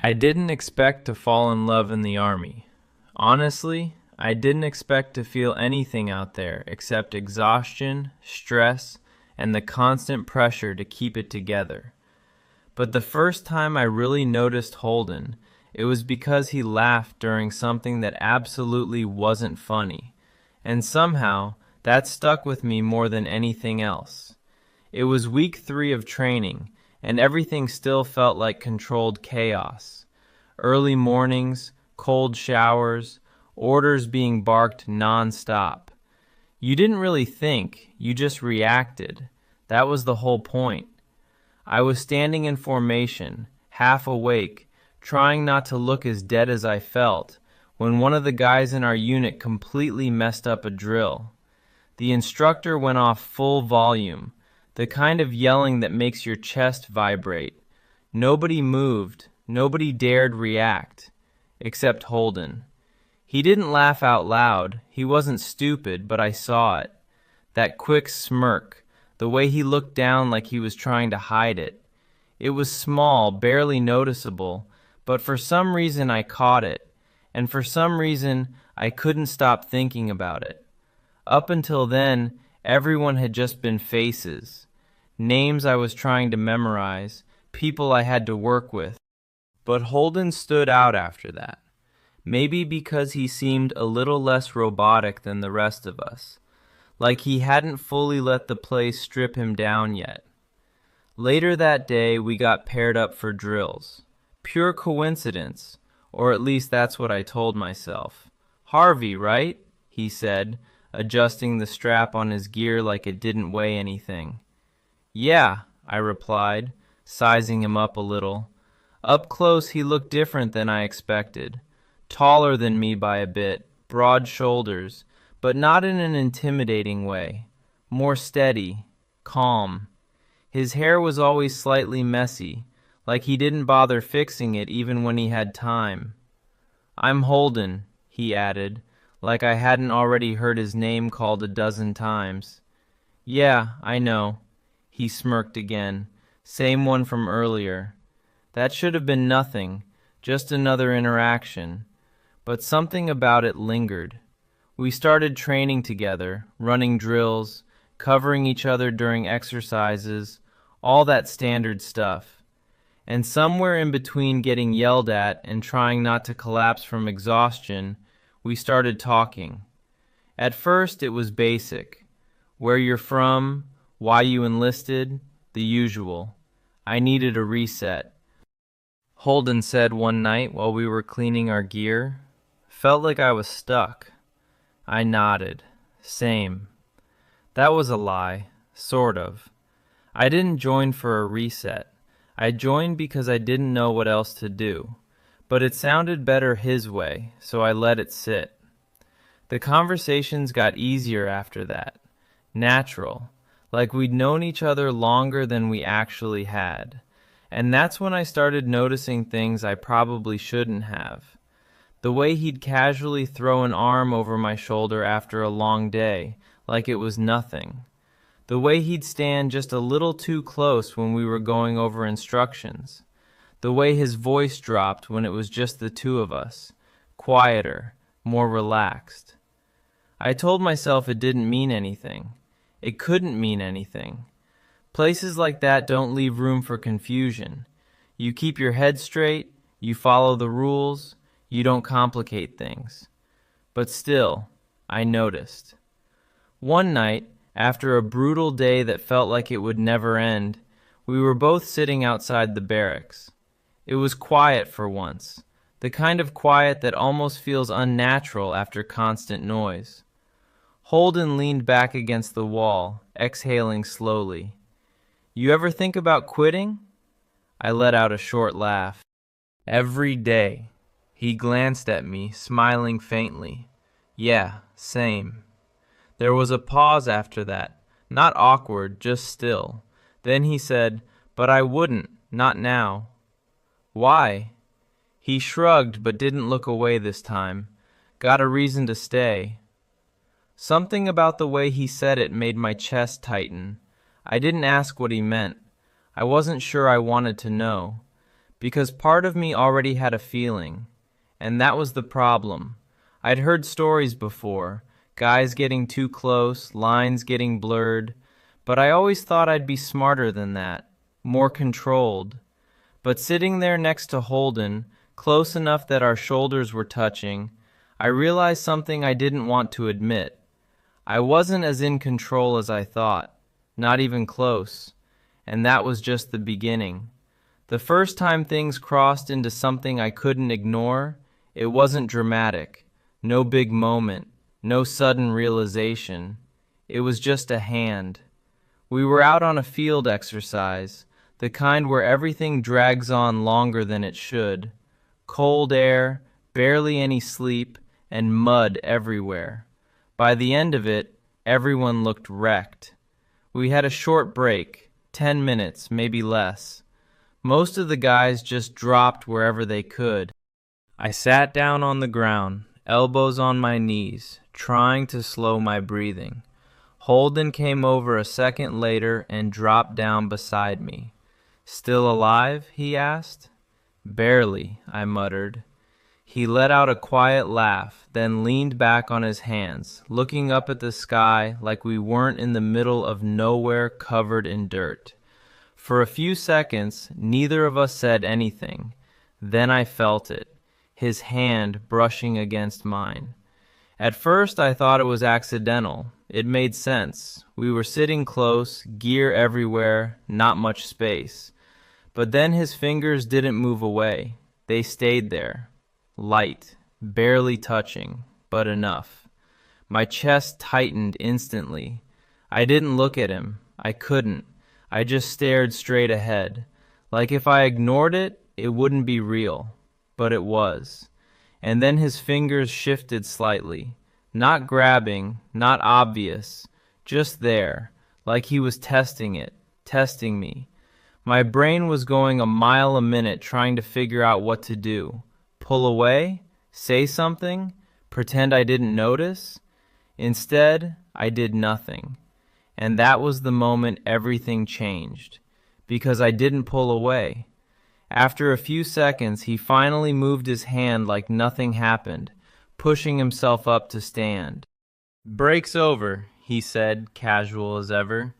I didn't expect to fall in love in the army. Honestly, I didn't expect to feel anything out there except exhaustion, stress, and the constant pressure to keep it together. But the first time I really noticed Holden, it was because he laughed during something that absolutely wasn't funny, and somehow that stuck with me more than anything else. It was week 3 of training, and everything still felt like controlled chaos. Early mornings, cold showers, orders being barked non-stop. You didn't really think, you just reacted. That was the whole point. I was standing in formation, half awake, trying not to look as dead as I felt, when one of the guys in our unit completely messed up a drill. The instructor went off full volume, the kind of yelling that makes your chest vibrate. Nobody moved, nobody dared react, except Holden. He didn't laugh out loud, he wasn't stupid, but I saw it. That quick smirk, the way he looked down like he was trying to hide it. It was small, barely noticeable, but for some reason I caught it, and for some reason I couldn't stop thinking about it. Up until then, everyone had just been faces. Names I was trying to memorize, people I had to work with. But Holden stood out after that. Maybe because he seemed a little less robotic than the rest of us, like he hadn't fully let the place strip him down yet. Later that day, we got paired up for drills. Pure coincidence, or at least that's what I told myself. Harvey, right? He said, adjusting the strap on his gear like it didn't weigh anything. Yeah, I replied, sizing him up a little. Up close, he looked different than I expected. Taller than me by a bit, broad shoulders, but not in an intimidating way. More steady, calm. His hair was always slightly messy, like he didn't bother fixing it even when he had time. I'm Holden, he added, like I hadn't already heard his name called a dozen times. Yeah, I know. He smirked again. Same one from earlier. That should have been nothing, just another interaction. But something about it lingered. We started training together, running drills, covering each other during exercises, all that standard stuff. And somewhere in between getting yelled at and trying not to collapse from exhaustion, we started talking. At first it was basic. Where you're from, why you enlisted, the usual. I needed a reset. Holden said one night while we were cleaning our gear. Felt like I was stuck. I nodded. Same. That was a lie, sort of. I didn't join for a reset. I joined because I didn't know what else to do. But it sounded better his way, so I let it sit. The conversations got easier after that. Natural. Like we'd known each other longer than we actually had. And that's when I started noticing things I probably shouldn't have. The way he'd casually throw an arm over my shoulder after a long day, like it was nothing. The way he'd stand just a little too close when we were going over instructions. The way his voice dropped when it was just the two of us. Quieter, more relaxed. I told myself it didn't mean anything. It couldn't mean anything. Places like that don't leave room for confusion. You keep your head straight, you follow the rules, you don't complicate things. But still, I noticed. One night, after a brutal day that felt like it would never end, we were both sitting outside the barracks. It was quiet for once, the kind of quiet that almost feels unnatural after constant noise. Holden leaned back against the wall, exhaling slowly. You ever think about quitting? I let out a short laugh. Every day. He glanced at me, smiling faintly. Yeah, same. There was a pause after that, not awkward, just still. Then he said, But I wouldn't, not now. Why? He shrugged but didn't look away this time. Got a reason to stay. Something about the way he said it made my chest tighten. I didn't ask what he meant. I wasn't sure I wanted to know. because part of me already had a feeling, and that was the problem. I'd heard stories before, guys getting too close, lines getting blurred, but I always thought I'd be smarter than that, more controlled. But sitting there next to Holden, close enough that our shoulders were touching, I realized something I didn't want to admit. I wasn't as in control as I thought, not even close, and that was just the beginning. The first time things crossed into something I couldn't ignore, it wasn't dramatic, no big moment, no sudden realization. It was just a hand. We were out on a field exercise, the kind where everything drags on longer than it should. Cold air, barely any sleep, and mud everywhere. By the end of it, everyone looked wrecked. We had a short break, 10 minutes, maybe less. Most of the guys just dropped wherever they could. I sat down on the ground, elbows on my knees, trying to slow my breathing. Holden came over a second later and dropped down beside me. "Still alive?" he asked. "Barely," I muttered. He let out a quiet laugh, then leaned back on his hands, looking up at the sky like we weren't in the middle of nowhere covered in dirt. For a few seconds, neither of us said anything. Then I felt it, his hand brushing against mine. At first I thought it was accidental. It made sense. We were sitting close, gear everywhere, not much space. But then his fingers didn't move away. They stayed there. Light, barely touching, but enough. My chest tightened instantly. I didn't look at him. I couldn't. I just stared straight ahead. Like if I ignored it, it wouldn't be real. But it was. And then his fingers shifted slightly. Not grabbing, not obvious. Just there, like he was testing it, testing me. My brain was going a mile a minute trying to figure out what to do. Pull away? Say something? Pretend I didn't notice? Instead, I did nothing. And that was the moment everything changed. Because I didn't pull away. After a few seconds, he finally moved his hand like nothing happened, pushing himself up to stand. "Break's over," he said, casual as ever.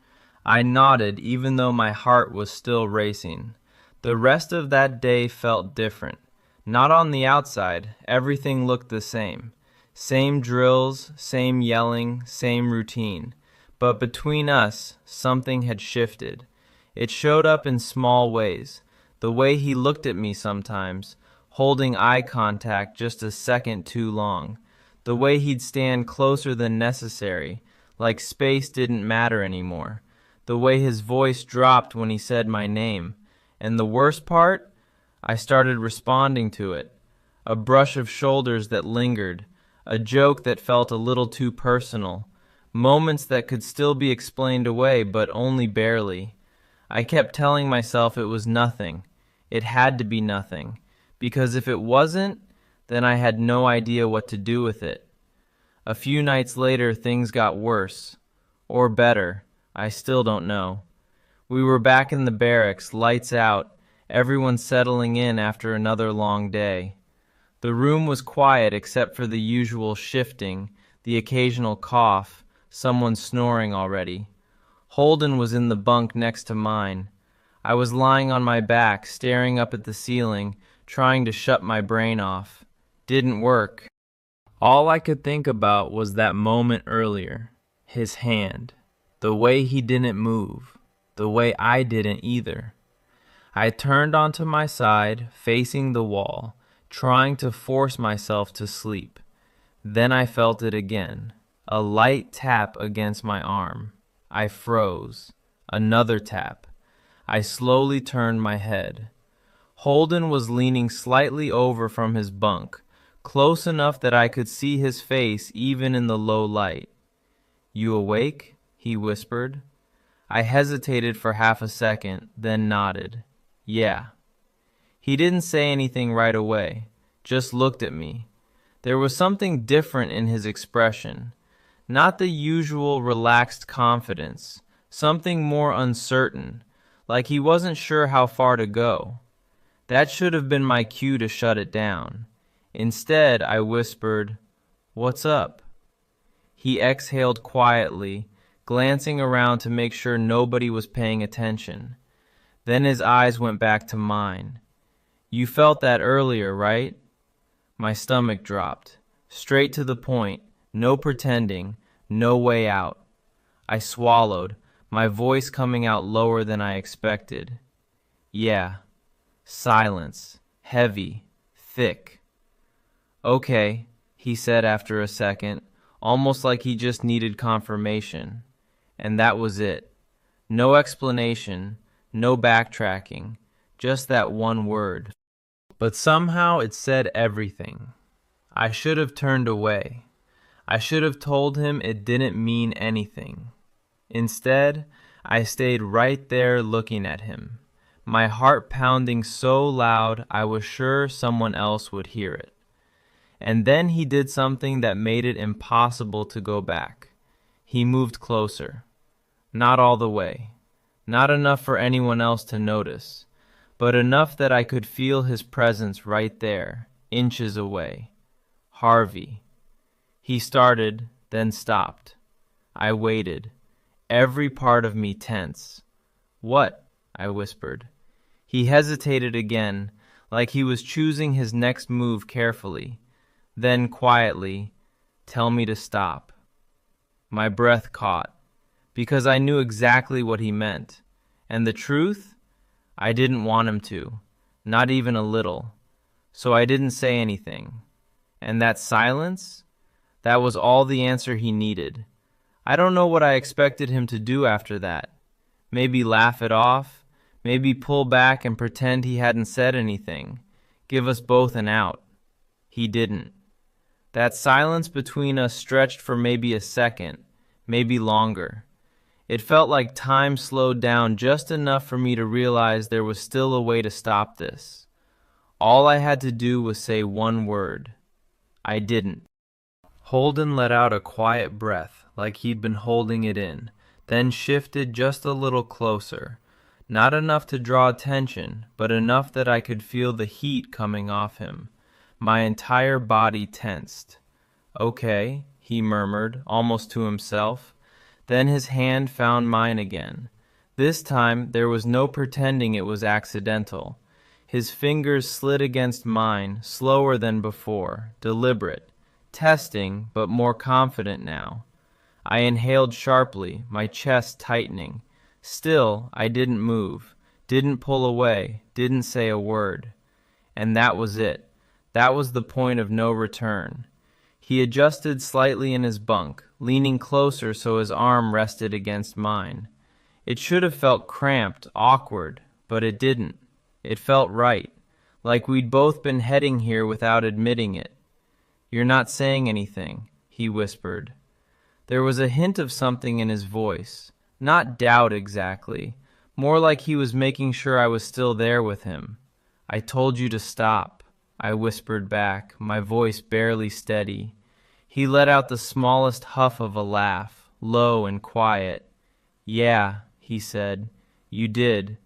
I nodded, even though my heart was still racing. The rest of that day felt different. Not on the outside, everything looked the same. Same drills, same yelling, same routine. But between us, something had shifted. It showed up in small ways. The way he looked at me sometimes, holding eye contact just a second too long. The way he'd stand closer than necessary, like space didn't matter anymore. The way his voice dropped when he said my name. And the worst part? I started responding to it. A brush of shoulders that lingered. A joke that felt a little too personal. Moments that could still be explained away, but only barely. I kept telling myself it was nothing. It had to be nothing. Because if it wasn't, then I had no idea what to do with it. A few nights later, things got worse. Or better. I still don't know. We were back in the barracks, lights out, everyone settling in after another long day. The room was quiet except for the usual shifting, the occasional cough, someone snoring already. Holden was in the bunk next to mine. I was lying on my back, staring up at the ceiling, trying to shut my brain off. Didn't work. All I could think about was that moment earlier. His hand. The way he didn't move. The way I didn't either. I turned onto my side, facing the wall, trying to force myself to sleep. Then I felt it again. A light tap against my arm. I froze. Another tap. I slowly turned my head. Holden was leaning slightly over from his bunk, close enough that I could see his face even in the low light. "You awake?" he whispered. I hesitated for half a second, then nodded. "Yeah." He didn't say anything right away, just looked at me. There was something different in his expression. Not the usual relaxed confidence, something more uncertain, like he wasn't sure how far to go. That should have been my cue to shut it down. Instead, I whispered, "What's up?" He exhaled quietly, glancing around to make sure nobody was paying attention. Then his eyes went back to mine. "You felt that earlier, right?" My stomach dropped. Straight to the point, no pretending, no way out. I swallowed, my voice coming out lower than I expected. "Yeah." Silence, heavy, thick. "Okay," he said after a second, almost like he just needed confirmation. And that was it. No explanation, no backtracking, just that one word. But somehow it said everything. I should have turned away. I should have told him it didn't mean anything. Instead, I stayed right there looking at him, my heart pounding so loud I was sure someone else would hear it. And then he did something that made it impossible to go back. He moved closer. Not all the way. Not enough for anyone else to notice, but enough that I could feel his presence right there, inches away. Harvey. He started, then stopped. I waited, every part of me tense. "What?" I whispered. He hesitated again, like he was choosing his next move carefully. Then quietly, "Tell me to stop." My breath caught, because I knew exactly what he meant. And the truth? I didn't want him to, not even a little. So I didn't say anything. And that silence? That was all the answer he needed. I don't know what I expected him to do after that. Maybe laugh it off, maybe pull back and pretend he hadn't said anything, give us both an out. He didn't. That silence between us stretched for maybe a second, maybe longer. It felt like time slowed down just enough for me to realize there was still a way to stop this. All I had to do was say one word. I didn't. Holden let out a quiet breath, like he'd been holding it in, then shifted just a little closer. Not enough to draw attention, but enough that I could feel the heat coming off him. My entire body tensed. "Okay," he murmured, almost to himself. Then his hand found mine again. This time there was no pretending it was accidental. His fingers slid against mine, slower than before, deliberate, testing, but more confident now. I inhaled sharply, my chest tightening. Still, I didn't move, didn't pull away, didn't say a word. And that was it. That was the point of no return. He adjusted slightly in his bunk, leaning closer so his arm rested against mine. It should have felt cramped, awkward, but it didn't. It felt right, like we'd both been heading here without admitting it. "You're not saying anything," he whispered. There was a hint of something in his voice, not doubt exactly, more like he was making sure I was still there with him. "I told you to stop," I whispered back, my voice barely steady. He let out the smallest huff of a laugh, low and quiet. "Yeah," he said, "you did."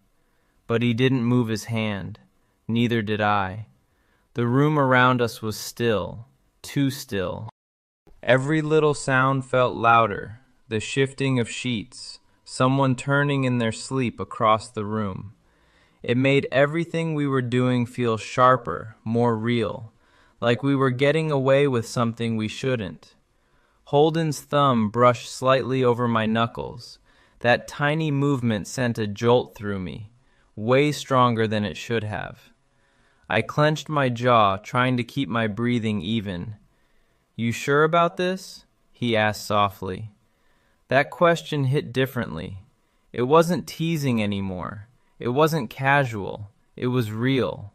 But he didn't move his hand. Neither did I. The room around us was still, too still. Every little sound felt louder, the shifting of sheets, someone turning in their sleep across the room. It made everything we were doing feel sharper, more real, like we were getting away with something we shouldn't. Holden's thumb brushed slightly over my knuckles. That tiny movement sent a jolt through me, way stronger than it should have. I clenched my jaw, trying to keep my breathing even. "You sure about this?" he asked softly. That question hit differently. It wasn't teasing anymore. It wasn't casual. It was real.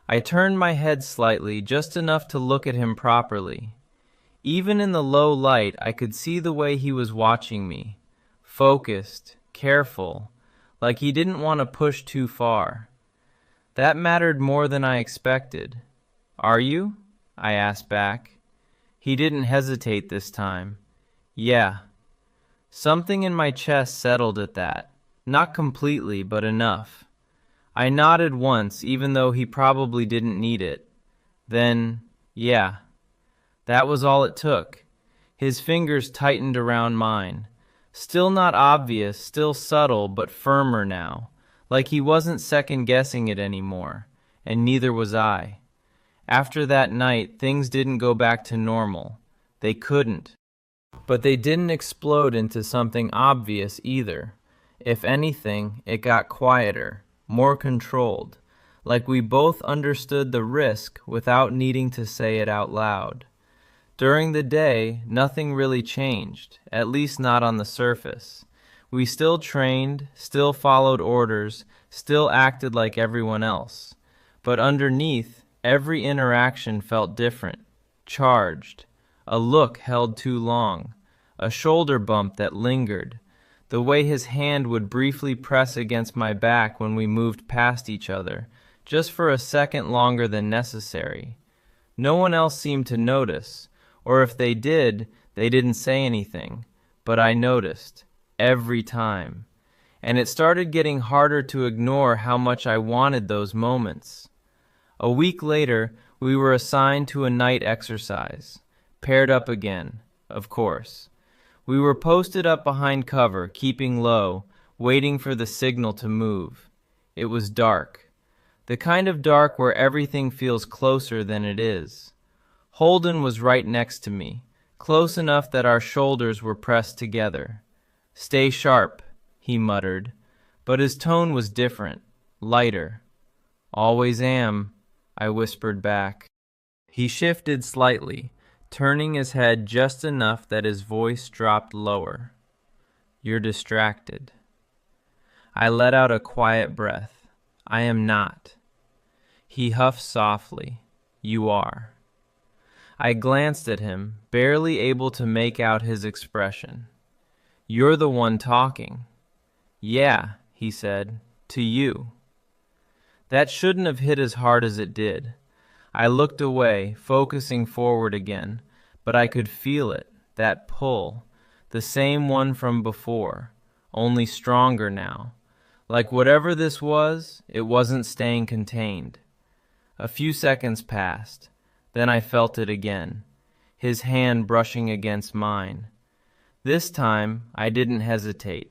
I turned my head slightly, just enough to look at him properly. Even in the low light, I could see the way he was watching me. Focused, careful, like he didn't want to push too far. That mattered more than I expected. "Are you?" I asked back. He didn't hesitate this time. "Yeah." Something in my chest settled at that. Not completely, but enough. I nodded once, even though he probably didn't need it. Then, yeah, that was all it took. His fingers tightened around mine. Still not obvious, still subtle, but firmer now, like he wasn't second-guessing it anymore, and neither was I. After that night, things didn't go back to normal. They couldn't. But they didn't explode into something obvious either. If anything, it got quieter, more controlled, like we both understood the risk without needing to say it out loud. During the day, nothing really changed, at least not on the surface. We still trained, still followed orders, still acted like everyone else. But underneath, every interaction felt different, charged. A look held too long, a shoulder bump that lingered, the way his hand would briefly press against my back when we moved past each other, just for a second longer than necessary. No one else seemed to notice, or if they did, they didn't say anything, but I noticed, every time. And it started getting harder to ignore how much I wanted those moments. A week later, we were assigned to a night exercise, paired up again, of course. We were posted up behind cover, keeping low, waiting for the signal to move. It was dark. The kind of dark where everything feels closer than it is. Holden was right next to me, close enough that our shoulders were pressed together. "Stay sharp," he muttered, but his tone was different, lighter. "Always am," I whispered back. He shifted slightly, turning his head just enough that his voice dropped lower. "You're distracted." I let out a quiet breath. "I am not." He huffed softly. "You are." I glanced at him, barely able to make out his expression. "You're the one talking." "Yeah," he said, "to you." That shouldn't have hit as hard as it did. I looked away, focusing forward again, but I could feel it, that pull, the same one from before, only stronger now. Like whatever this was, it wasn't staying contained. A few seconds passed. Then I felt it again, his hand brushing against mine. This time, I didn't hesitate.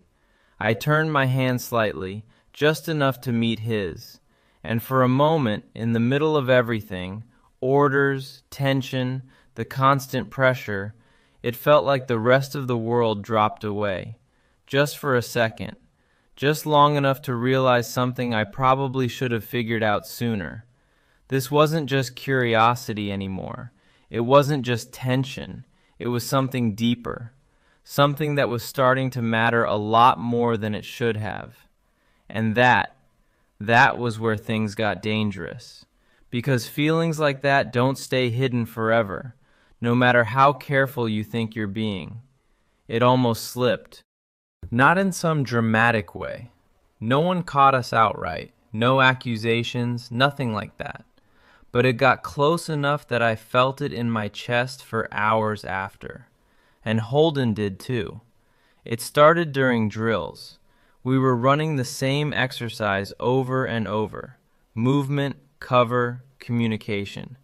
I turned my hand slightly, just enough to meet his, and for a moment, in the middle of everything, orders, tension, the constant pressure, it felt like the rest of the world dropped away, just for a second, just long enough to realize something I probably should have figured out sooner. This wasn't just curiosity anymore. It wasn't just tension. It was something deeper, something that was starting to matter a lot more than it should have. And that was where things got dangerous. Because feelings like that don't stay hidden forever, no matter how careful you think you're being. It almost slipped. Not in some dramatic way. No one caught us outright. No accusations, nothing like that. But it got close enough that I felt it in my chest for hours after. And Holden did too. It started during drills. We were running the same exercise over and over. Movement, cover, communication.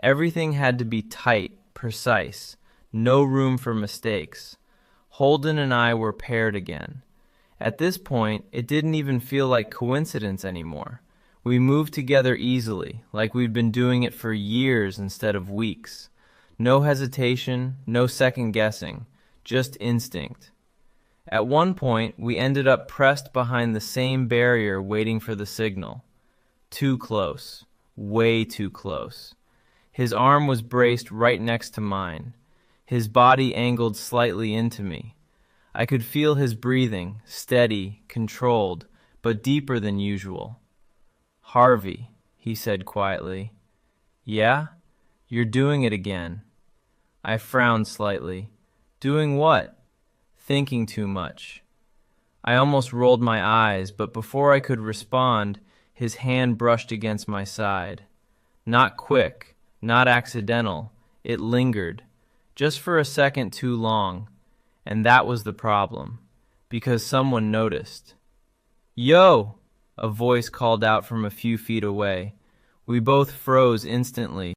Everything had to be tight, precise, no room for mistakes. Holden and I were paired again. At this point, it didn't even feel like coincidence anymore. We moved together easily, like we'd been doing it for years instead of weeks. No hesitation, no second guessing, just instinct. At one point, we ended up pressed behind the same barrier waiting for the signal. Too close, way too close. His arm was braced right next to mine, his body angled slightly into me. I could feel his breathing, steady, controlled, but deeper than usual. "Harvey," he said quietly. "Yeah? You're doing it again." I frowned slightly. "Doing what?" "Thinking too much." I almost rolled my eyes, but before I could respond, his hand brushed against my side. Not quick, not accidental. It lingered, just for a second too long. And that was the problem, because someone noticed. "Yo!" a voice called out from a few feet away. We both froze instantly.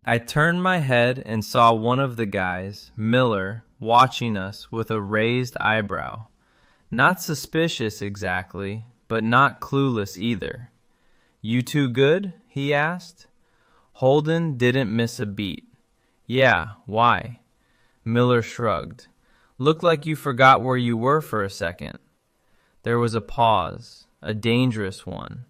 I turned my head and saw one of the guys, Miller, watching us with a raised eyebrow. Not suspicious exactly, but not clueless either. "You two good?" he asked. Holden didn't miss a beat. "Yeah, why?" Miller shrugged. "Looked like you forgot where you were for a second." There was a pause, a dangerous one.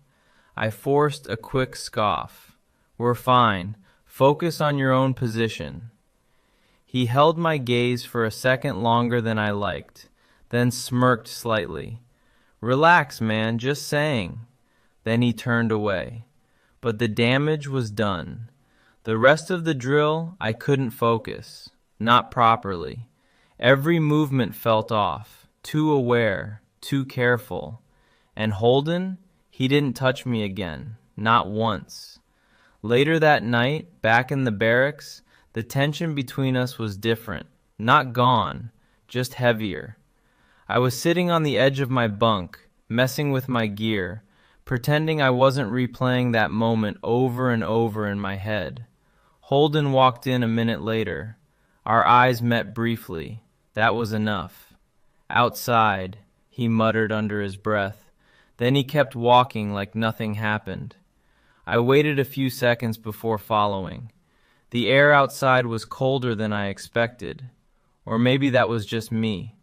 I forced a quick scoff. "We're fine. Focus on your own position." He held my gaze for a second longer than I liked, then smirked slightly. "Relax, man, just saying." Then he turned away. But the damage was done. The rest of the drill, I couldn't focus. Not properly. Every movement felt off, too aware, too careful. And Holden, he didn't touch me again, not once. Later that night, back in the barracks, the tension between us was different. Not gone, just heavier. I was sitting on the edge of my bunk, messing with my gear, pretending I wasn't replaying that moment over and over in my head. Holden walked in a minute later. Our eyes met briefly. That was enough. "Outside," he muttered under his breath. Then he kept walking like nothing happened. I waited a few seconds before following. The air outside was colder than I expected. Or maybe that was just me.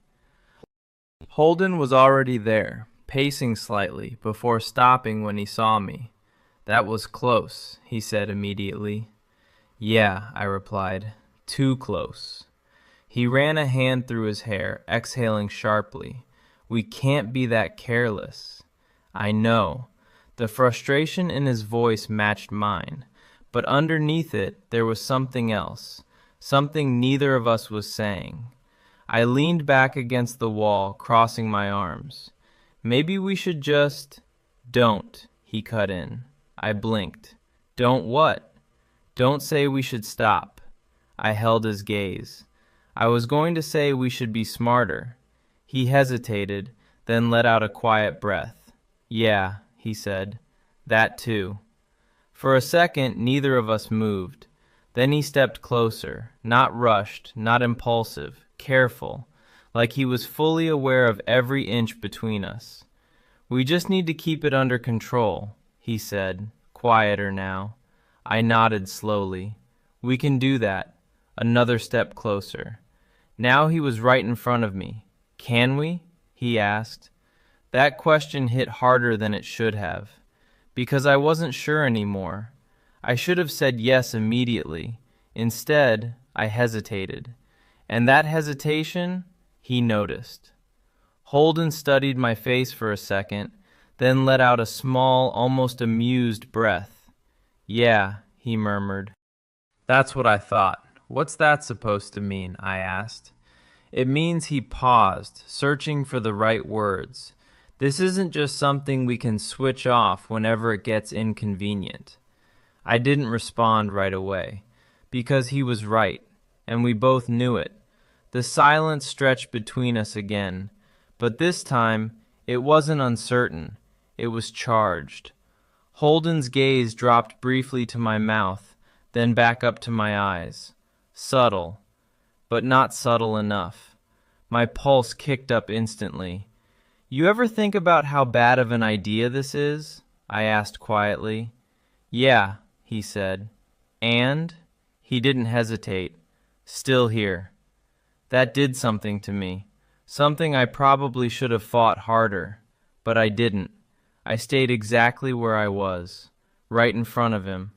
Holden was already there, pacing slightly, before stopping when he saw me. "That was close," he said immediately. "Yeah," I replied. "Too close." He ran a hand through his hair, exhaling sharply. "We can't be that careless." "I know." The frustration in his voice matched mine, but underneath it there was something else, something neither of us was saying. I leaned back against the wall, crossing my arms. "Maybe we should just—" "Don't," he cut in. I blinked. "Don't what?" "Don't say we should stop." I held his gaze. "I was going to say we should be smarter." He hesitated, then let out a quiet breath. "Yeah," he said. "That too." For a second, neither of us moved. Then he stepped closer, not rushed, not impulsive, careful, like he was fully aware of every inch between us. "We just need to keep it under control," he said, quieter now. I nodded slowly. "We can do that." Another step closer. Now he was right in front of me. "Can we?" he asked. That question hit harder than it should have, because I wasn't sure anymore. I should have said yes immediately. Instead, I hesitated. And that hesitation, he noticed. Holden studied my face for a second, then let out a small, almost amused breath. "Yeah," he murmured. "That's what I thought. What's that supposed to mean?" I asked. "It means he paused, searching for the right words. This isn't just something we can switch off whenever it gets inconvenient." I didn't respond right away, because he was right, and we both knew it. The silence stretched between us again, but this time it wasn't uncertain, it was charged. Holden's gaze dropped briefly to my mouth, then back up to my eyes. Subtle, but not subtle enough. My pulse kicked up instantly. "You ever think about how bad of an idea this is?" I asked quietly. "Yeah," he said. "And?" He didn't hesitate. "Still here." That did something to me. Something I probably should have fought harder. But I didn't. I stayed exactly where I was, right in front of him.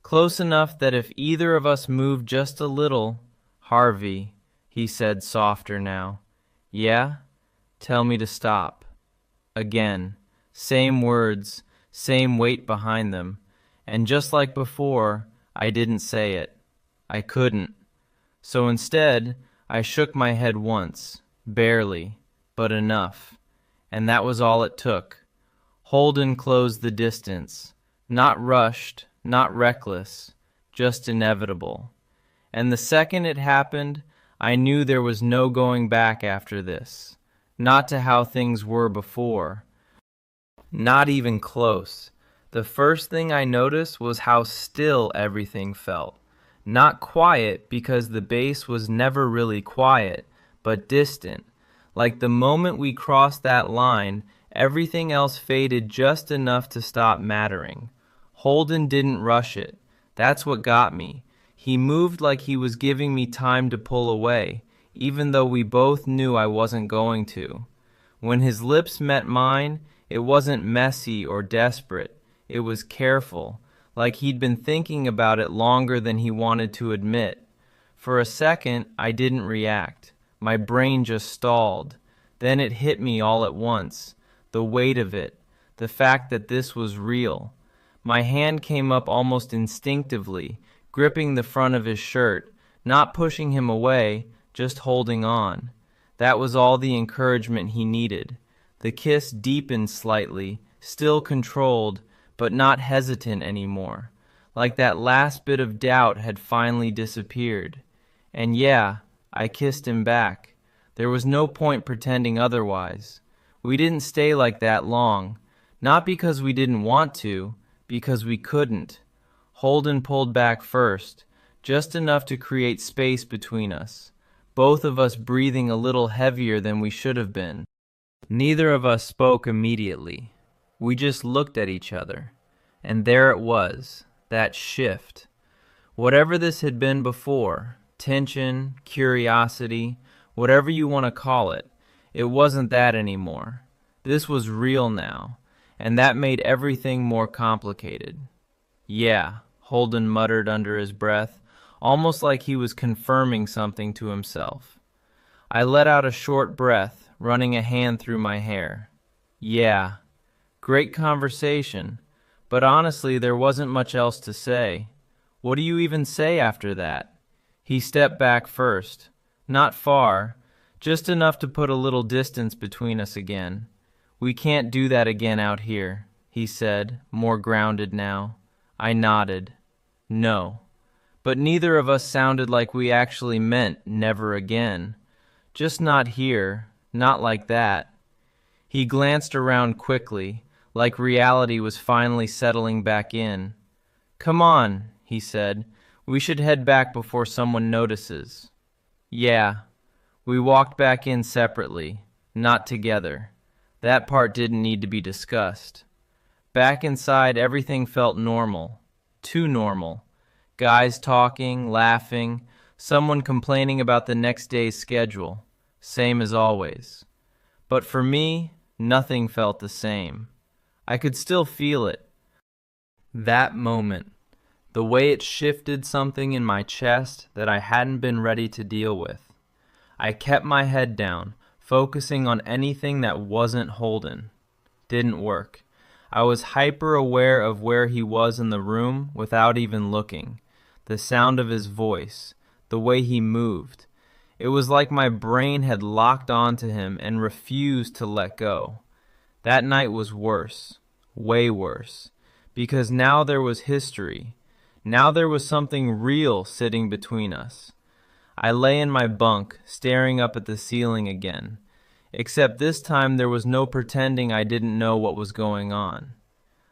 Close enough that if either of us moved just a little— "Harvey," he said softer now. "Yeah?" "Tell me to stop." Again, same words, same weight behind them, and just like before, I didn't say it. I couldn't. So instead, I shook my head once, barely, but enough, and that was all it took. Holden closed the distance, not rushed, not reckless, just inevitable. And the second it happened, I knew there was no going back after this. Not to how things were before, Not even close. The first thing I noticed was how still everything felt. Not quiet because the bass was never really quiet, but distant. Like the moment we crossed that line, everything else faded just enough to stop mattering. Holden didn't rush it. That's what got me. He moved like he was giving me time to pull away, even though we both knew I wasn't going to. When his lips met mine, it wasn't messy or desperate. It was careful, like he'd been thinking about it longer than he wanted to admit. For a second, I didn't react. My brain just stalled. Then it hit me all at once. The weight of it. The fact that this was real. My hand came up almost instinctively, gripping the front of his shirt, not pushing him away, just holding on. That was all the encouragement he needed. The kiss deepened slightly, still controlled, but not hesitant anymore. Like that last bit of doubt had finally disappeared. And yeah, I kissed him back. There was no point pretending otherwise. We didn't stay like that long. Not because we didn't want to, because we couldn't. Holden pulled back first, just enough to create space between us, both of us breathing a little heavier than we should have been. Neither of us spoke immediately. We just looked at each other. And there it was, that shift. Whatever this had been before, tension, curiosity, whatever you want to call it, it wasn't that anymore. This was real now, and that made everything more complicated. Yeah, Holden muttered under his breath, almost like he was confirming something to himself. I let out a short breath, running a hand through my hair. Yeah, great conversation, but honestly there wasn't much else to say. What do you even say after that? He stepped back first. Not far, just enough to put a little distance between us again. We can't do that again out here, he said, more grounded now. I nodded. No. But neither of us sounded like we actually meant never again. Just not here, not like that. He glanced around quickly, like reality was finally settling back in. Come on, he said. We should head back before someone notices. Yeah. We walked back in separately, not together. That part didn't need to be discussed. Back inside, everything felt normal. Too normal. Guys talking, laughing, someone complaining about the next day's schedule. Same as always. But for me, nothing felt the same. I could still feel it. That moment. The way it shifted something in my chest that I hadn't been ready to deal with. I kept my head down, focusing on anything that wasn't Holden. Didn't work. I was hyper aware of where he was in the room without even looking. The sound of his voice, the way he moved. It was like my brain had locked onto him and refused to let go. That night was worse, way worse, because now there was history. Now there was something real sitting between us. I lay in my bunk, staring up at the ceiling again. Except this time there was no pretending I didn't know what was going on.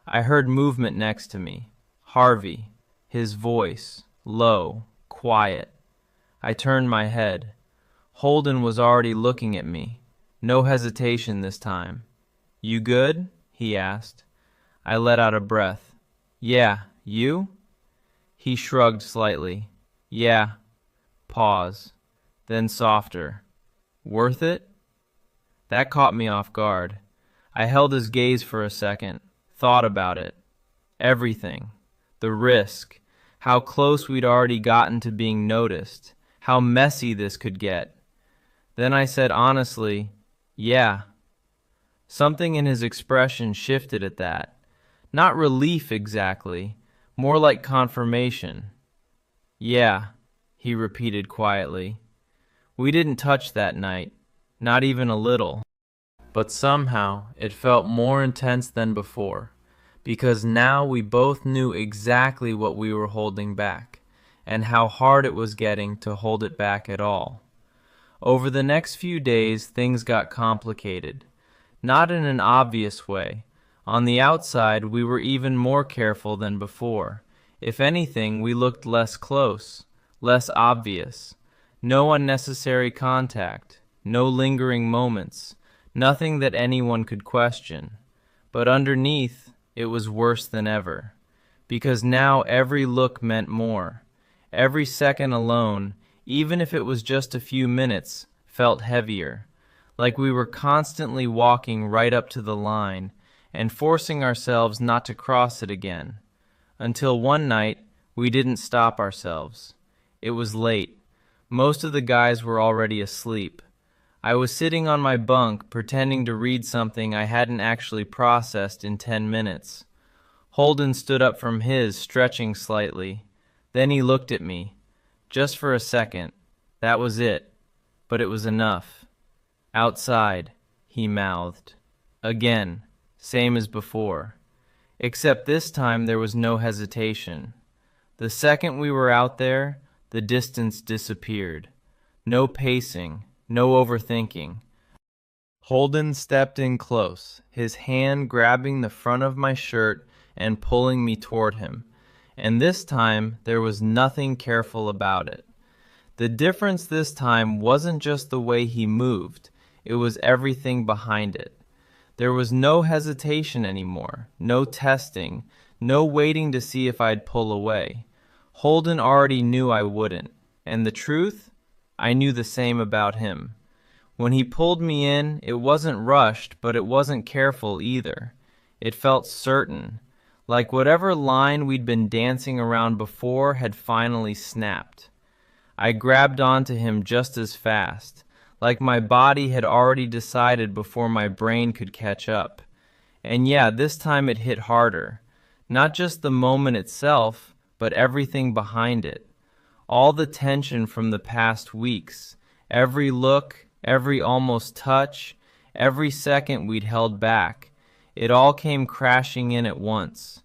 I heard movement next to me. Harvey. His voice. Low. Quiet. I turned my head. Holden was already looking at me. No hesitation this time. You good? He asked. I let out a breath. Yeah, you? He shrugged slightly. Yeah. Pause. Then softer. Worth it? That caught me off guard. I held his gaze for a second, thought about it. Everything. The risk. How close we'd already gotten to being noticed. How messy this could get. Then I said honestly, yeah. Something in his expression shifted at that. Not relief exactly, more like confirmation. Yeah, he repeated quietly. We didn't touch that night, not even a little. But somehow it felt more intense than before, because now we both knew exactly what we were holding back, and how hard it was getting to hold it back at all. Over the next few days, things got complicated. Not in an obvious way, On the outside, we were even more careful than before. If anything, we looked less close, less obvious. No unnecessary contact, no lingering moments, nothing that anyone could question. But underneath, it was worse than ever. Because now every look meant more. Every second alone, even if it was just a few minutes, felt heavier. Like we were constantly walking right up to the line and forcing ourselves not to cross it again. Until one night, we didn't stop ourselves. It was late. Most of the guys were already asleep. I was sitting on my bunk pretending to read something I hadn't actually processed in 10 minutes. Holden stood up from his, stretching slightly. Then he looked at me. Just for a second. That was it. But it was enough. Outside, he mouthed. Again, same as before. Except this time there was no hesitation. The second we were out there, the distance disappeared. No pacing, no overthinking. Holden stepped in close, his hand grabbing the front of my shirt and pulling me toward him. And this time, there was nothing careful about it. The difference this time wasn't just the way he moved, it was everything behind it. There was no hesitation anymore, no testing, no waiting to see if I'd pull away. Holden already knew I wouldn't, and the truth? I knew the same about him. When he pulled me in, it wasn't rushed, but it wasn't careful either. It felt certain, like whatever line we'd been dancing around before had finally snapped. I grabbed onto him just as fast, like my body had already decided before my brain could catch up. And yeah, this time it hit harder. Not just the moment itself, but everything behind it. All the tension from the past weeks, every look, every almost touch, every second we'd held back, it all came crashing in at once.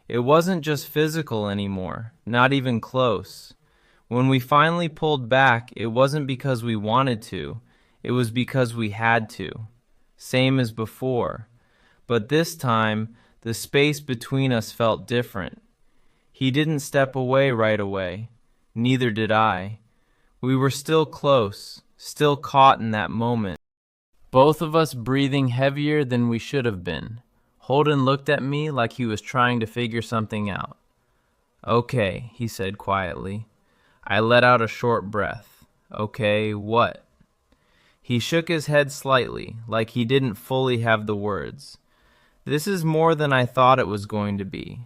It wasn't just physical anymore, not even close. When we finally pulled back, it wasn't because we wanted to, it was because we had to. Same as before. But this time, the space between us felt different. He didn't step away right away. Neither did I. We were still close, still caught in that moment. Both of us breathing heavier than we should have been. Holden looked at me like he was trying to figure something out. Okay, he said quietly. I let out a short breath. Okay, what? He shook his head slightly, like he didn't fully have the words. This is more than I thought it was going to be.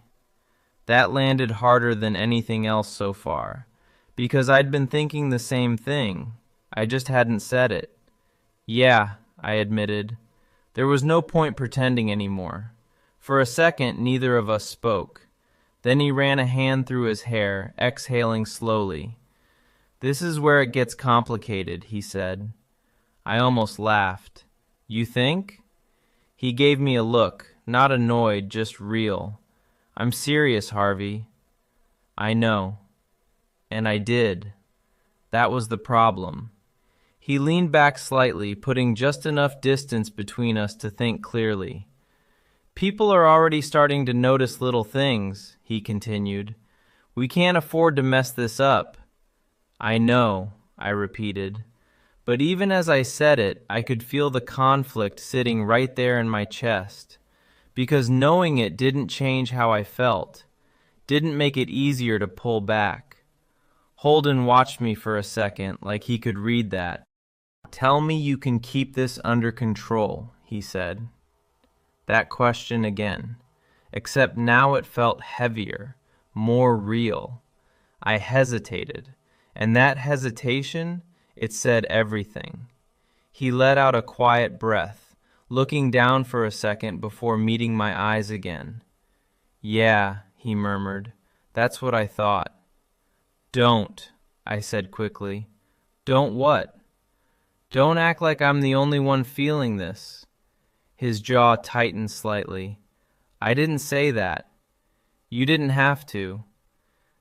That landed harder than anything else so far, because I'd been thinking the same thing. I just hadn't said it. Yeah, I admitted. There was no point pretending anymore. For a second, neither of us spoke. Then he ran a hand through his hair, exhaling slowly. This is where it gets complicated, he said. I almost laughed. You think? He gave me a look, not annoyed, just real. I'm serious, Harvey. I know. And I did. That was the problem. He leaned back slightly, putting just enough distance between us to think clearly. People are already starting to notice little things, he continued. We can't afford to mess this up. I know, I repeated. But even as I said it, I could feel the conflict sitting right there in my chest. Because knowing it didn't change how I felt, didn't make it easier to pull back. Holden watched me for a second, like he could read that. Tell me you can keep this under control, he said. That question again, except now it felt heavier, more real. I hesitated, and that hesitation, it said everything. He let out a quiet breath, looking down for a second before meeting my eyes again. Yeah, he murmured, that's what I thought. Don't, I said quickly. Don't what? Don't act like I'm the only one feeling this. His jaw tightened slightly. I didn't say that. You didn't have to.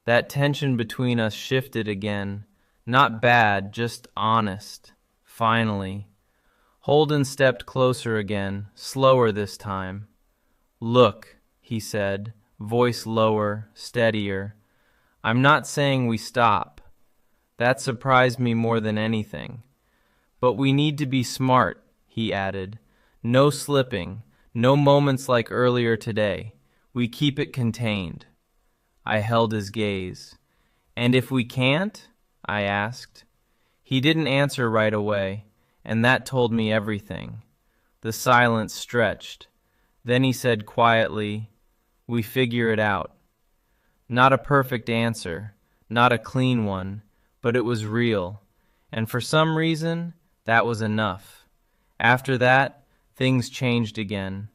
That tension between us shifted again. Not bad, just honest. Finally. Holden stepped closer again, slower this time. "Look," he said, voice lower, steadier. "I'm not saying we stop. That surprised me more than anything. But we need to be smart," he added. "No slipping, no moments like earlier today. We keep it contained." I held his gaze. "And if we can't?" I asked. He didn't answer right away, and that told me everything. The silence stretched. Then he said quietly, "We figure it out." Not a perfect answer, not a clean one, but it was real. And for some reason, that was enough. After that, things changed again.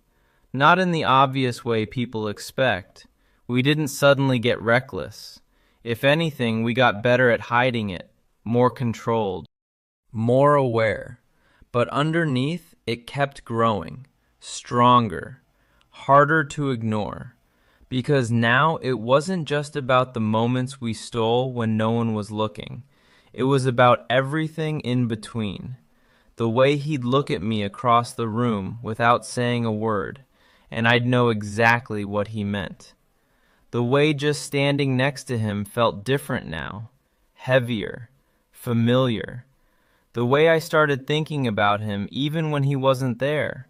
Not in the obvious way people expect. We didn't suddenly get reckless. If anything, we got better at hiding it, more controlled, more aware. But underneath, it kept growing, stronger, harder to ignore. Because now it wasn't just about the moments we stole when no one was looking. It was about everything in between. The way he'd look at me across the room without saying a word, and I'd know exactly what he meant. The way just standing next to him felt different now, heavier, familiar. The way I started thinking about him even when he wasn't there.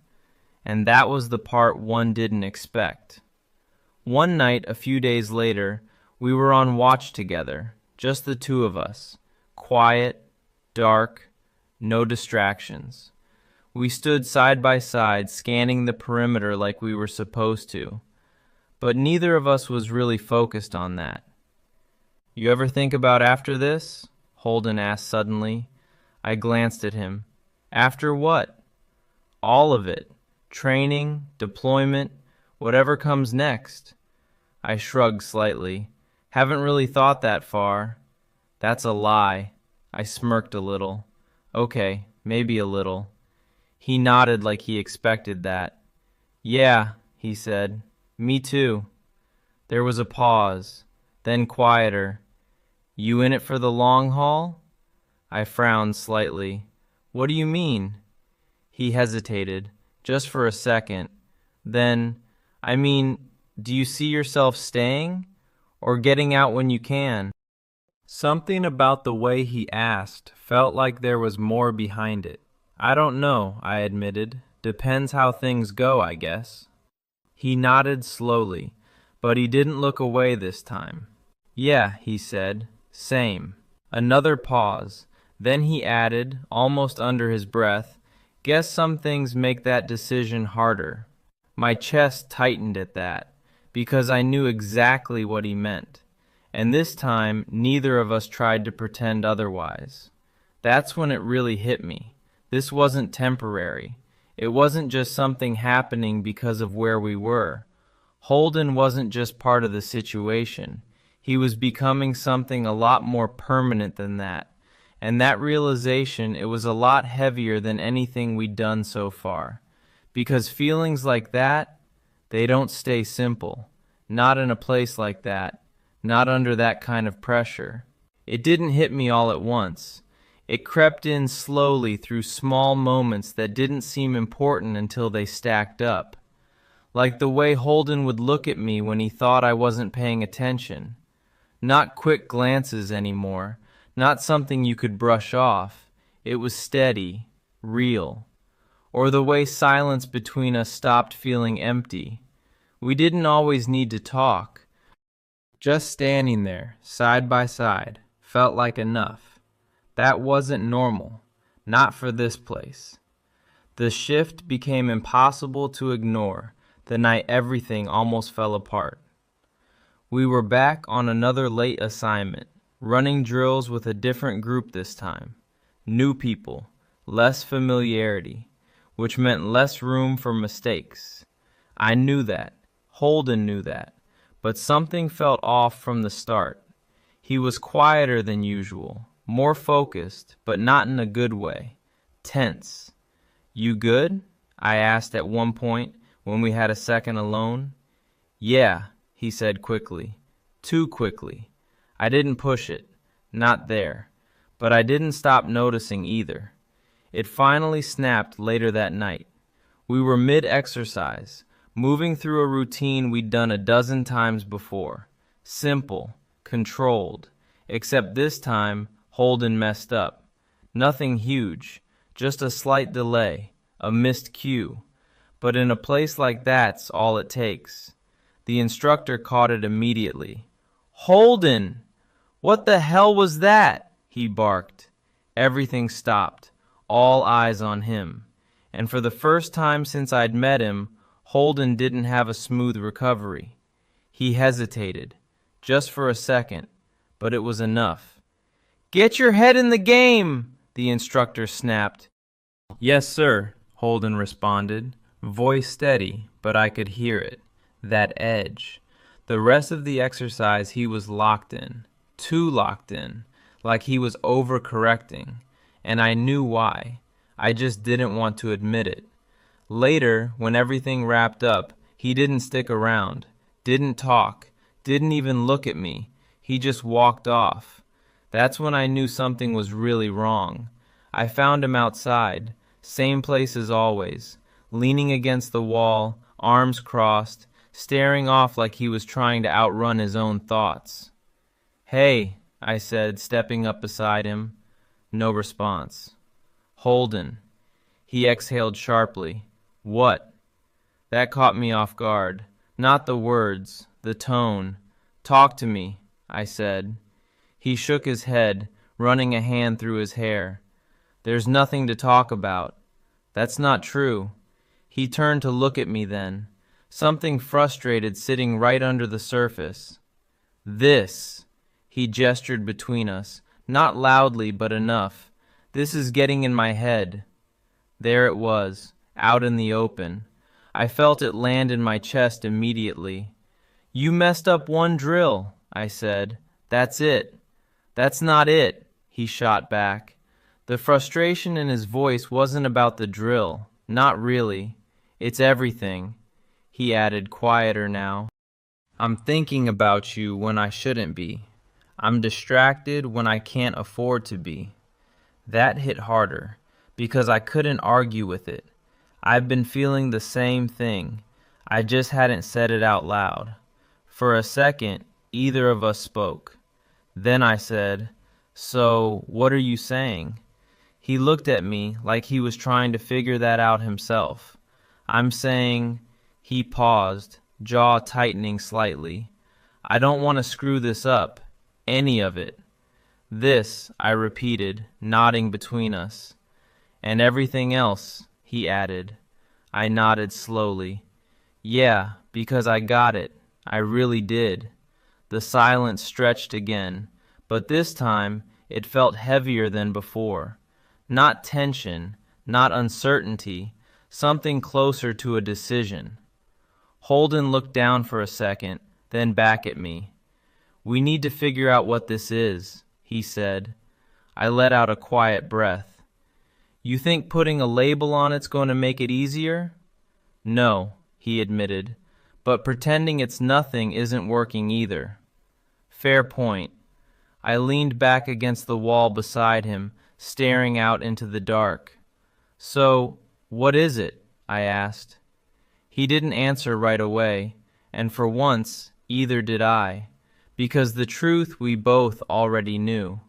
And that was the part one didn't expect. One night, a few days later, we were on watch together, just the two of us. Quiet, dark, no distractions. We stood side by side, scanning the perimeter like we were supposed to. But neither of us was really focused on that. "You ever think about after this?" Holden asked suddenly. I glanced at him. "After what?" "All of it. Training, deployment, whatever comes next." I shrugged slightly. "Haven't really thought that far." "That's a lie." I smirked a little. "Okay, maybe a little." He nodded like he expected that. "Yeah," he said. "Me too." There was a pause, then quieter. "You in it for the long haul?" I frowned slightly. "What do you mean?" He hesitated, just for a second. Then, "I mean, do you see yourself staying? Or getting out when you can?" Something about the way he asked felt like there was more behind it. "I don't know," I admitted. "Depends how things go, I guess." He nodded slowly, but he didn't look away this time. "Yeah," he said. "Same." Another pause. Then he added, almost under his breath, "Guess some things make that decision harder." My chest tightened at that, because I knew exactly what he meant. And this time, neither of us tried to pretend otherwise. That's when it really hit me. This wasn't temporary. It wasn't just something happening because of where we were. Holden wasn't just part of the situation. He was becoming something a lot more permanent than that. And that realization, it was a lot heavier than anything we'd done so far. Because feelings like that, they don't stay simple. Not in a place like that. Not under that kind of pressure. It didn't hit me all at once. It crept in slowly through small moments that didn't seem important until they stacked up. Like the way Holden would look at me when he thought I wasn't paying attention. Not quick glances anymore, not something you could brush off. It was steady, real. Or the way silence between us stopped feeling empty. We didn't always need to talk. Just standing there, side by side, felt like enough. That wasn't normal, not for this place. The shift became impossible to ignore the night everything almost fell apart. We were back on another late assignment, running drills with a different group this time. New people, less familiarity, which meant less room for mistakes. I knew that. Holden knew that. But something felt off from the start. He was quieter than usual, more focused, but not in a good way. Tense. "You good?" I asked at one point when we had a second alone. "Yeah," he said quickly. Too quickly. I didn't push it. Not there. But I didn't stop noticing either. It finally snapped later that night. We were mid-exercise, moving through a routine we'd done a dozen times before. Simple, controlled, except this time Holden messed up. Nothing huge, just a slight delay, a missed cue. But in a place like that's all it takes. The instructor caught it immediately. "Holden! What the hell was that?" he barked. Everything stopped, all eyes on him. And for the first time since I'd met him, Holden didn't have a smooth recovery. He hesitated, just for a second, but it was enough. "Get your head in the game!" the instructor snapped. "Yes, sir," Holden responded, voice steady, but I could hear it, that edge. The rest of the exercise he was locked in, too locked in, like he was overcorrecting, and I knew why. I just didn't want to admit it. Later, when everything wrapped up, he didn't stick around, didn't talk, didn't even look at me. He just walked off. That's when I knew something was really wrong. I found him outside, same place as always, leaning against the wall, arms crossed, staring off like he was trying to outrun his own thoughts. "Hey," I said, stepping up beside him. No response. "Holden." He exhaled sharply. "What?" That caught me off guard. Not the words, the tone. "Talk to me," I said. He shook his head, running a hand through his hair. "There's nothing to talk about." "That's not true." He turned to look at me then, something frustrated sitting right under the surface. "This," he gestured between us, not loudly but enough. "This is getting in my head." There it was, out in the open. I felt it land in my chest immediately. "You messed up one drill," I said. "That's it." "That's not it," he shot back. The frustration in his voice wasn't about the drill, not really. "It's everything," he added, quieter now. "I'm thinking about you when I shouldn't be. I'm distracted when I can't afford to be." That hit harder, because I couldn't argue with it. I've been feeling the same thing. I just hadn't said it out loud. For a second, either of us spoke. Then I said, "So, what are you saying?" He looked at me like he was trying to figure that out himself. "I'm saying," he paused, jaw tightening slightly, "I don't want to screw this up, any of it." "This," I repeated, nodding between us. "And everything else," he added. I nodded slowly. "Yeah, because I got it. I really did." The silence stretched again, but this time it felt heavier than before. Not tension, not uncertainty, something closer to a decision. Holden looked down for a second, then back at me. "We need to figure out what this is," he said. I let out a quiet breath. "You think putting a label on it's going to make it easier?" "No," he admitted, "but pretending it's nothing isn't working either." Fair point. I leaned back against the wall beside him, staring out into the dark. "So, what is it?" I asked. He didn't answer right away, and for once, either did I, because the truth we both already knew.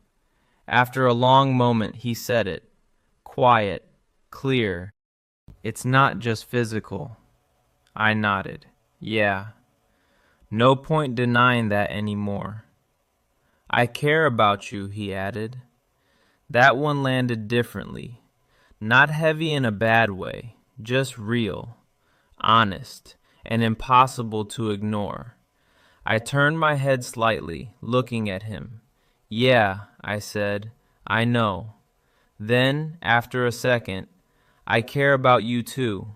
After a long moment, he said it. Quiet, clear. "It's not just physical." I nodded. "Yeah. No point denying that anymore." "I care about you," he added. That one landed differently. Not heavy in a bad way, just real, honest, and impossible to ignore. I turned my head slightly, looking at him. "Yeah," I said, "I know." Then, after a second, "I care about you too."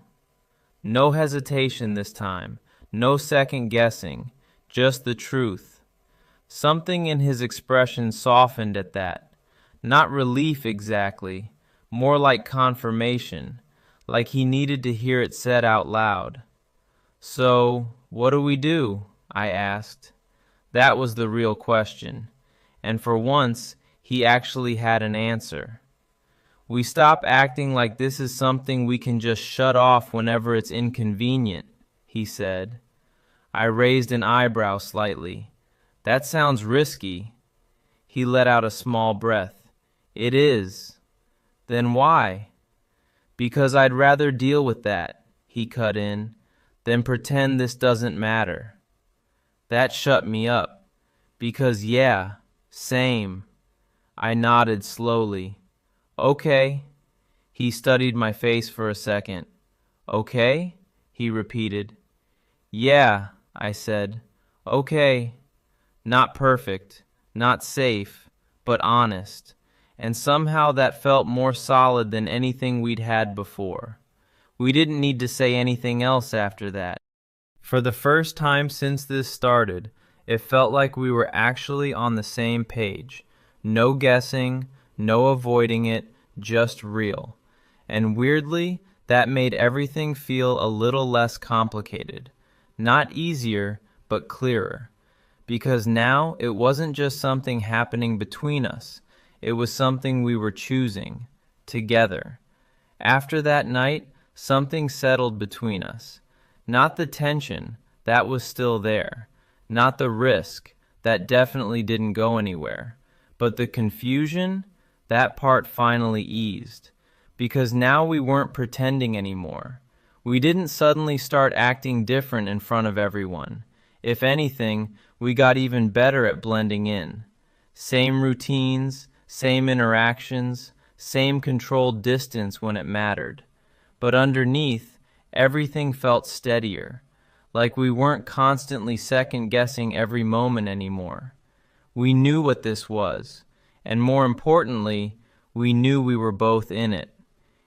No hesitation this time, no second guessing, just the truth. Something in his expression softened at that. Not relief exactly, more like confirmation, like he needed to hear it said out loud. "So, what do we do?" I asked. That was the real question, and for once he actually had an answer. "We stop acting like this is something we can just shut off whenever it's inconvenient," he said. I raised an eyebrow slightly. That sounds risky. He let out a small breath. It is. Then why? Because I'd rather deal with that, he cut in, than pretend this doesn't matter. That shut me up. Because yeah, same. I nodded slowly. Okay. He studied my face for a second. Okay? He repeated. Yeah, I said. Okay. Not perfect, not safe, but honest. And somehow that felt more solid than anything we'd had before. We didn't need to say anything else after that. For the first time since this started, it felt like we were actually on the same page. No guessing, no avoiding it, just real. And weirdly, that made everything feel a little less complicated. Not easier, but clearer. Because now it wasn't just something happening between us. It was something we were choosing, together. After that night, something settled between us. Not the tension, that was still there. Not the risk, that definitely didn't go anywhere. But the confusion, that part finally eased. Because now we weren't pretending anymore. We didn't suddenly start acting different in front of everyone. If anything, we got even better at blending in. Same routines, same interactions, same controlled distance when it mattered. But underneath, everything felt steadier, like we weren't constantly second-guessing every moment anymore. We knew what this was, and more importantly, we knew we were both in it.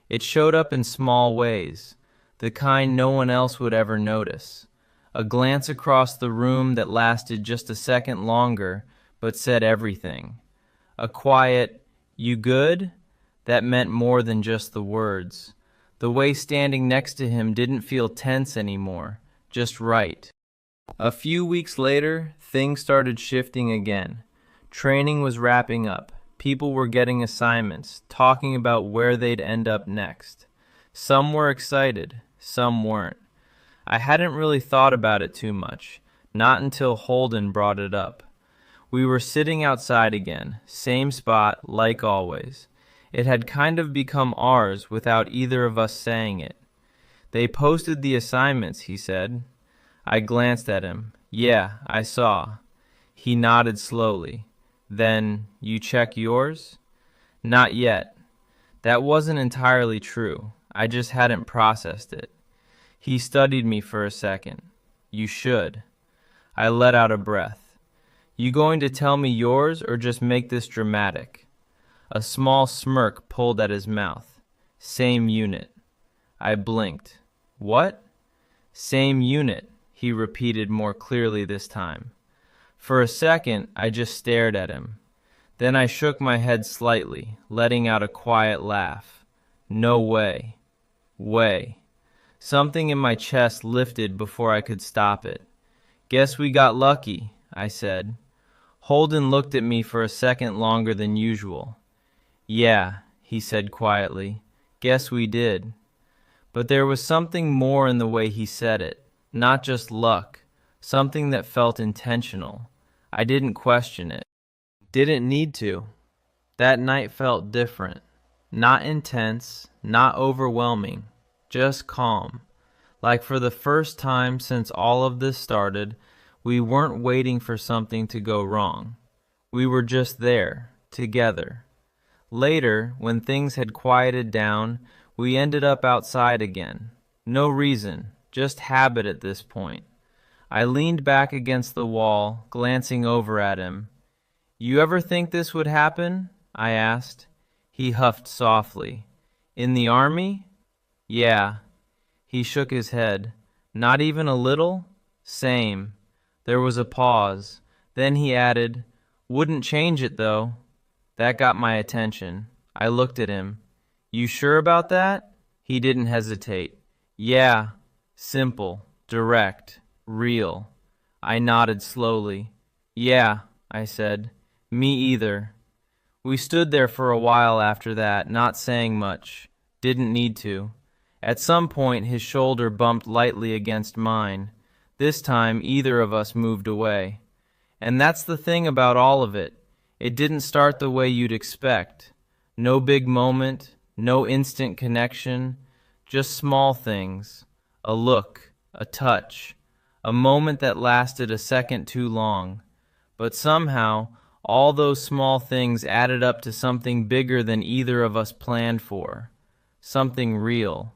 It showed up in small ways, the kind no one else would ever notice. A glance across the room that lasted just a second longer, but said everything. A quiet, "You good?" that meant more than just the words. The way standing next to him didn't feel tense anymore, just right. A few weeks later, things started shifting again. Training was wrapping up. People were getting assignments, talking about where they'd end up next. Some were excited, some weren't. I hadn't really thought about it too much, not until Holden brought it up. We were sitting outside again, same spot, like always. It had kind of become ours without either of us saying it. They posted the assignments, he said. I glanced at him. Yeah, I saw. He nodded slowly. Then, you check yours? Not yet. That wasn't entirely true. I just hadn't processed it. He studied me for a second. You should. I let out a breath. You going to tell me yours or just make this dramatic? A small smirk pulled at his mouth. Same unit. I blinked. What? Same unit, he repeated more clearly this time. For a second, I just stared at him. Then I shook my head slightly, letting out a quiet laugh. No way. Way. Something in my chest lifted before I could stop it. Guess we got lucky, I said. Holden looked at me for a second longer than usual. Yeah, he said quietly. Guess we did. But there was something more in the way he said it. Not just luck. Something that felt intentional. I didn't question it. Didn't need to. That night felt different. Not intense, not overwhelming. Just calm. Like for the first time since all of this started, we weren't waiting for something to go wrong. We were just there, together. Later, when things had quieted down, we ended up outside again. No reason, just habit at this point. I leaned back against the wall, glancing over at him. You ever think this would happen? I asked. He huffed softly. In the army? Yeah. He shook his head. Not even a little? Same. There was a pause. Then he added, Wouldn't change it, though. That got my attention. I looked at him. You sure about that? He didn't hesitate. Yeah. Simple. Direct. Real. I nodded slowly. Yeah, I said. Me either. We stood there for a while after that, not saying much. Didn't need to. At some point, his shoulder bumped lightly against mine. This time, either of us moved away. And that's the thing about all of it. It didn't start the way you'd expect. No big moment, no instant connection, just small things. A look, a touch, a moment that lasted a second too long. But somehow, all those small things added up to something bigger than either of us planned for. Something real.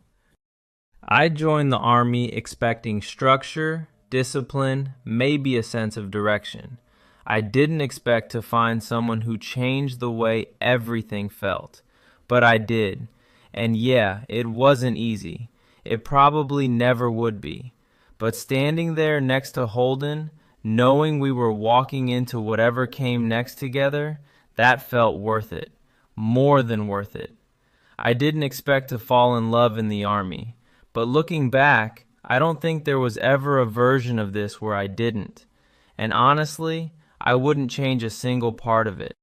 I joined the Army expecting structure, discipline, maybe a sense of direction. I didn't expect to find someone who changed the way everything felt. But I did. And yeah, it wasn't easy. It probably never would be. But standing there next to Holden, knowing we were walking into whatever came next together, that felt worth it. More than worth it. I didn't expect to fall in love in the Army. But looking back, I don't think there was ever a version of this where I didn't. And honestly, I wouldn't change a single part of it.